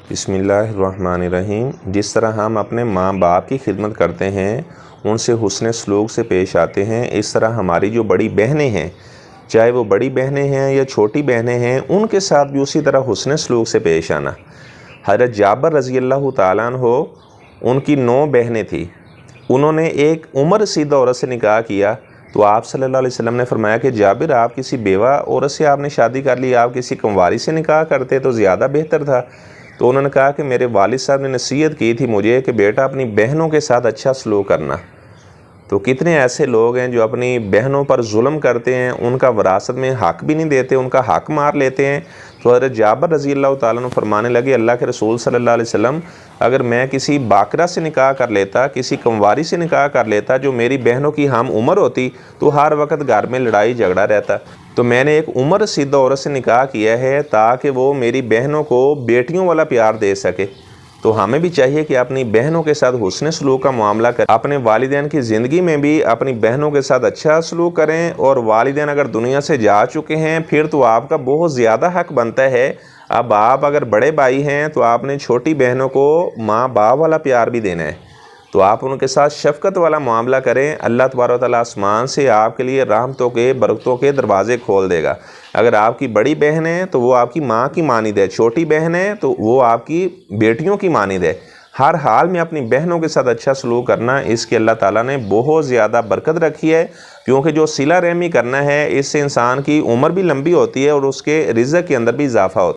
بسم اللہ الرحمن الرحیم۔ جس طرح ہم اپنے ماں باپ کی خدمت کرتے ہیں، ان سے حسن سلوک سے پیش آتے ہیں، اس طرح ہماری جو بڑی بہنیں ہیں، چاہے وہ بڑی بہنیں ہیں یا چھوٹی بہنیں ہیں، ان کے ساتھ بھی اسی طرح حسن سلوک سے پیش آنا۔ حضرت جابر رضی اللہ تعالیٰ عنہ، ان کی 9 بہنیں تھیں، انہوں نے ایک عمر رسیدہ عورت سے نکاح کیا تو آپ صلی اللہ علیہ وسلم نے فرمایا کہ جابر، آپ کسی بیوہ عورت سے آپ نے شادی کر لی، آپ کسی کنواری سے نکاح کرتے تو زیادہ بہتر تھا۔ تو انہوں نے کہا کہ میرے والد صاحب نے نصیحت کی تھی مجھے کہ بیٹا اپنی بہنوں کے ساتھ اچھا سلوک کرنا۔ تو کتنے ایسے لوگ ہیں جو اپنی بہنوں پر ظلم کرتے ہیں، ان کا وراثت میں حق بھی نہیں دیتے، ان کا حق مار لیتے ہیں۔ تو حضرت جابر رضی اللہ تعالیٰ عنہ فرمانے لگے، اللہ کے رسول صلی اللہ علیہ وسلم، اگر میں کسی باکرہ سے نکاح کر لیتا، کسی کنواری سے نکاح کر لیتا جو میری بہنوں کی ہم عمر ہوتی، تو ہر وقت گھر میں لڑائی جھگڑا رہتا۔ تو میں نے ایک عمر رسیدہ عورت سے نکاح کیا ہے تاکہ وہ میری بہنوں کو بیٹیوں والا پیار دے سکے۔ تو ہمیں بھی چاہیے کہ اپنی بہنوں کے ساتھ حسن سلوک کا معاملہ کریں، اپنے والدین کی زندگی میں بھی اپنی بہنوں کے ساتھ اچھا سلوک کریں، اور والدین اگر دنیا سے جا چکے ہیں پھر تو آپ کا بہت زیادہ حق بنتا ہے۔ اب آپ اگر بڑے بھائی ہیں تو آپ نے چھوٹی بہنوں کو ماں باپ والا پیار بھی دینا ہے، تو آپ ان کے ساتھ شفقت والا معاملہ کریں۔ اللہ تبارک و تعالیٰ آسمان سے آپ کے لیے رحمتوں کے برکتوں کے دروازے کھول دے گا۔ اگر آپ کی بڑی بہن ہے تو وہ آپ کی ماں کی مانند ہے، چھوٹی بہن ہے تو وہ آپ کی بیٹیوں کی مانند ہے۔ ہر حال میں اپنی بہنوں کے ساتھ اچھا سلوک کرنا، اس کی اللہ تعالیٰ نے بہت زیادہ برکت رکھی ہے، کیونکہ جو صلہ رحمی کرنا ہے اس سے انسان کی عمر بھی لمبی ہوتی ہے اور اس کے رزق کے اندر بھی اضافہ ہوتا ہے۔